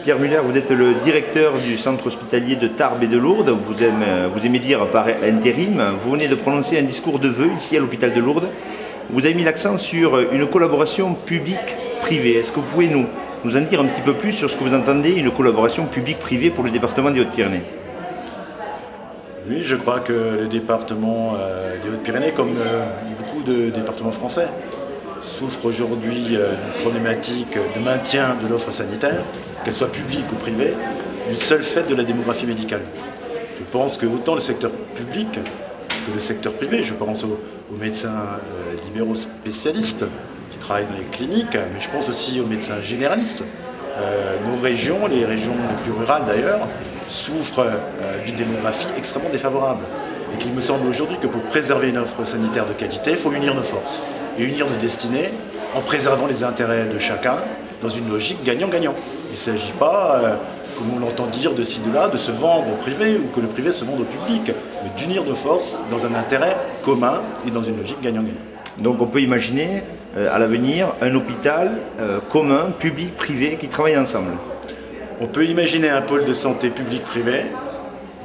Pierre Muller, vous êtes le directeur du centre hospitalier de Tarbes et de Lourdes. Vous aimez dire par intérim. Vous venez de prononcer un discours de vœux ici à l'hôpital de Lourdes. Vous avez mis l'accent sur une collaboration publique-privée. Est-ce que vous pouvez nous en dire un petit peu plus sur ce que vous entendez, une collaboration publique-privée pour le département des Hautes-Pyrénées? Oui, je crois que le département des Hautes-Pyrénées, comme beaucoup de départements français, souffre aujourd'hui d'une problématique de maintien de l'offre sanitaire, qu'elle soit publique ou privée, du seul fait de la démographie médicale. Je pense que autant le secteur public que le secteur privé, je pense aux médecins libéraux spécialistes qui travaillent dans les cliniques, mais je pense aussi aux médecins généralistes. Nos régions, les régions les plus rurales d'ailleurs, souffrent d'une démographie extrêmement défavorable. Et qu'il me semble aujourd'hui que pour préserver une offre sanitaire de qualité, il faut unir nos forces et unir nos destinées en préservant les intérêts de chacun dans une logique gagnant-gagnant. Il ne s'agit pas, comme on l'entend dire de ci de là, de se vendre au privé ou que le privé se vende au public, mais d'unir nos forces dans un intérêt commun et dans une logique gagnant-gagnant. Donc on peut imaginer à l'avenir un hôpital commun, public-privé, qui travaillent ensemble. On peut imaginer un pôle de santé public-privé.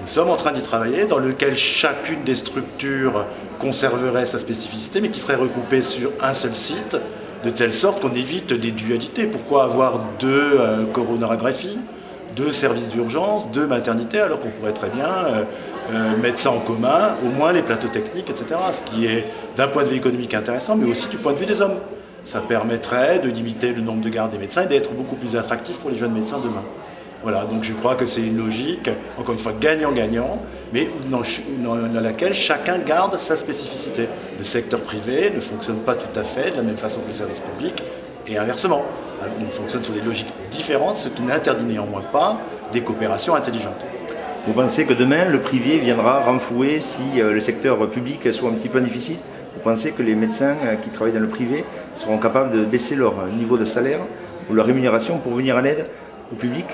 Nous sommes en train d'y travailler, dans lequel chacune des structures conserverait sa spécificité, mais qui serait recoupée sur un seul site, de telle sorte qu'on évite des dualités. Pourquoi avoir deux coronarographies, deux services d'urgence, deux maternités, alors qu'on pourrait très bien mettre ça en commun, au moins les plateaux techniques, etc. Ce qui est d'un point de vue économique intéressant, mais aussi du point de vue des hommes. Ça permettrait de limiter le nombre de gardes des médecins et d'être beaucoup plus attractif pour les jeunes médecins demain. Voilà, donc je crois que c'est une logique, encore une fois, gagnant-gagnant, mais dans laquelle chacun garde sa spécificité. Le secteur privé ne fonctionne pas tout à fait de la même façon que le service public, et inversement. Il fonctionne sur des logiques différentes, ce qui n'interdit néanmoins pas des coopérations intelligentes. Vous pensez que demain, le privé viendra renflouer si le secteur public soit un petit peu difficile? Vous pensez que les médecins qui travaillent dans le privé seront capables de baisser leur niveau de salaire ou leur rémunération pour venir en aide au public?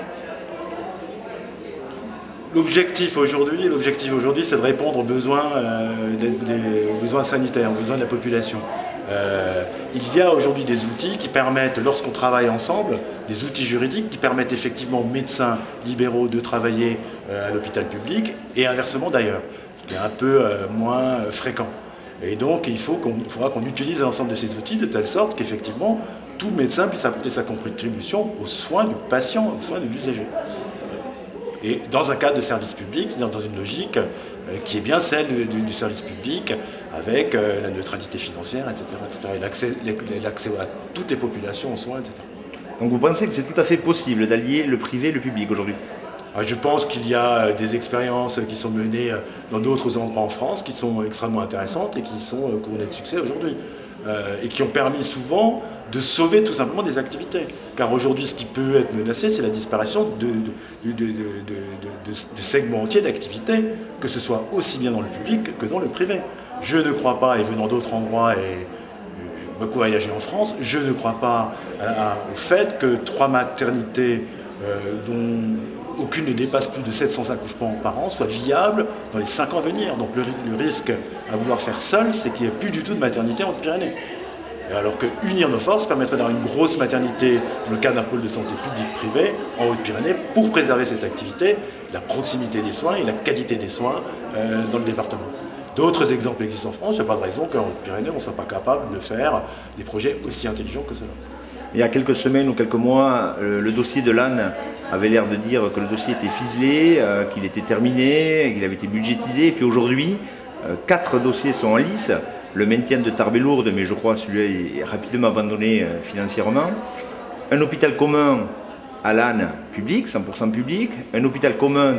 L'objectif aujourd'hui, c'est de répondre aux besoins, aux besoins sanitaires, aux besoins de la population. Il y a aujourd'hui des outils qui permettent, lorsqu'on travaille ensemble, des outils juridiques qui permettent effectivement aux médecins libéraux de travailler à l'hôpital public et inversement d'ailleurs, ce qui est un peu moins fréquent. Et donc il faudra qu'on utilise l'ensemble de ces outils de telle sorte qu'effectivement tout médecin puisse apporter sa contribution aux soins du patient, aux soins de l'usager. Et dans un cadre de service public, c'est-à-dire dans une logique qui est bien celle du service public, avec la neutralité financière, etc. et l'accès à toutes les populations aux soins, etc. Donc vous pensez que c'est tout à fait possible d'allier le privé et le public aujourd'hui? Je pense qu'il y a des expériences qui sont menées dans d'autres endroits en France qui sont extrêmement intéressantes et qui sont couronnées de succès aujourd'hui. Et qui ont permis souvent de sauver tout simplement des activités. Car aujourd'hui, ce qui peut être menacé, c'est la disparition de segments entiers d'activités, que ce soit aussi bien dans le public que dans le privé. Je ne crois pas, et venant d'autres endroits et beaucoup voyagé en France, je ne crois pas au fait que 3 maternités dont aucune ne dépasse plus de 700 accouchements par an soit viable dans les 5 ans à venir. Donc le risque à vouloir faire seul, c'est qu'il n'y ait plus du tout de maternité en Haute-Pyrénées. Alors que unir nos forces permettrait d'avoir une grosse maternité dans le cadre d'un pôle de santé public-privé en Haute-Pyrénées pour préserver cette activité, la proximité des soins et la qualité des soins dans le département. D'autres exemples existent en France, il n'y a pas de raison qu'en Haute-Pyrénées on ne soit pas capable de faire des projets aussi intelligents que cela. Il y a quelques semaines ou quelques mois, le dossier de l'âne avait l'air de dire que le dossier était ficelé, qu'il était terminé, qu'il avait été budgétisé. Et puis aujourd'hui, 4 dossiers sont en lice. Le maintien de Tarbes et Lourdes, mais je crois que celui-là est rapidement abandonné financièrement. Un hôpital commun à l'âne public, 100% public. Un hôpital commun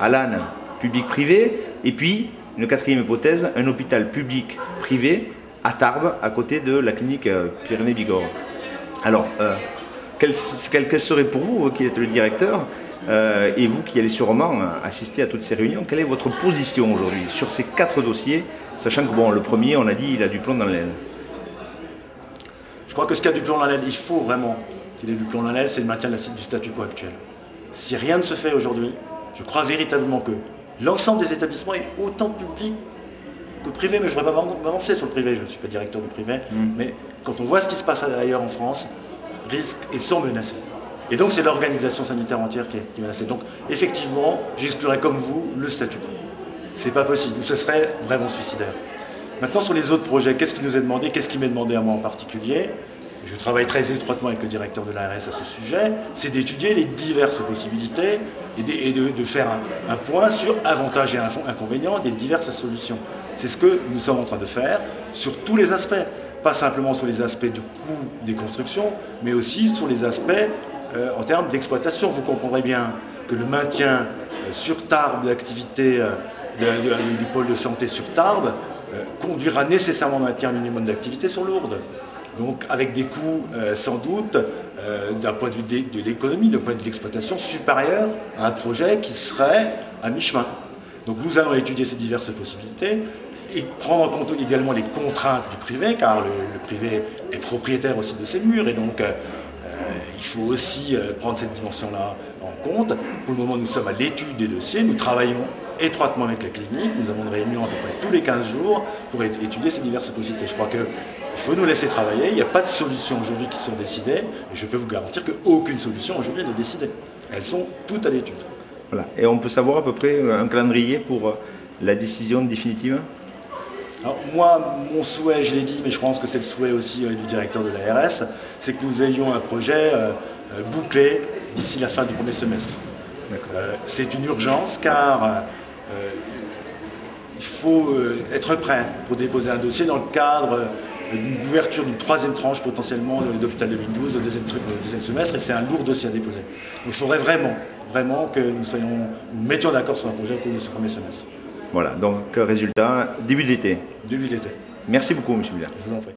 à l'âne public-privé. Et puis, une 4e hypothèse, un hôpital public-privé à Tarbes, à côté de la clinique Pyrénées-Bigorre. Alors, quel serait pour vous, qui êtes le directeur, et vous qui allez sûrement assister à toutes ces réunions, quelle est votre position aujourd'hui sur ces 4 dossiers, sachant que bon, le premier, on a dit, il a du plomb dans l'aile? Je crois que ce qui a du plomb dans l'aile, il faut vraiment qu'il ait du plomb dans l'aile, c'est le maintien du statu quo actuel. Si rien ne se fait aujourd'hui, je crois véritablement que l'ensemble des établissements est autant public que privé, mais je ne voudrais pas m'avancer sur le privé, je ne suis pas directeur du privé, mais quand on voit ce qui se passe ailleurs en France, risquent et sont menacés. Et donc c'est l'organisation sanitaire entière qui est menacée. Donc effectivement, j'exclurais comme vous le statu quo. C'est pas possible, ce serait vraiment suicidaire. Maintenant sur les autres projets, qu'est-ce qui nous est demandé, qu'est-ce qui m'est demandé à moi en particulier? Je travaille très étroitement avec le directeur de l'ARS à ce sujet, c'est d'étudier les diverses possibilités et de faire un point sur avantages et inconvénients des diverses solutions. C'est ce que nous sommes en train de faire sur tous les aspects, pas simplement sur les aspects du coût des constructions, mais aussi sur les aspects en termes d'exploitation. Vous comprendrez bien que le maintien sur Tarbes de l'activité du pôle de santé sur Tarbes conduira nécessairement à maintenir un minimum d'activité sur Lourdes. Donc avec des coûts sans doute, d'un point de vue de l'économie, d'un point de vue de l'exploitation, supérieurs à un projet qui serait à mi-chemin. Donc nous allons étudier ces diverses possibilités et prendre en compte également les contraintes du privé, car le privé est propriétaire aussi de ses murs, et donc il faut aussi prendre cette dimension-là en compte. Pour le moment, nous sommes à l'étude des dossiers, nous travaillons étroitement avec la clinique, nous avons une réunion à peu près tous les 15 jours pour étudier ces diverses possibilités. Je crois qu'il faut nous laisser travailler, il n'y a pas de solutions aujourd'hui qui sont décidées, et je peux vous garantir qu'aucune solution aujourd'hui n'est décidée. Elles sont toutes à l'étude. Voilà. Et on peut savoir à peu près un calendrier pour la décision définitive? Alors moi, mon souhait, je l'ai dit, mais je pense que c'est le souhait aussi du directeur de l'ARS, c'est que nous ayons un projet bouclé d'ici la fin du premier semestre. C'est une urgence car il faut être prêt pour déposer un dossier dans le cadre d'une ouverture d'une troisième tranche potentiellement d'hôpital 2012 au deuxième semestre, et c'est un lourd dossier à déposer. Il faudrait vraiment que nous mettions d'accord sur un projet au cours de ce premier semestre. Voilà, donc résultat, début de l'été. Début de l'été. Merci beaucoup, M. Villard. Je vous en prie.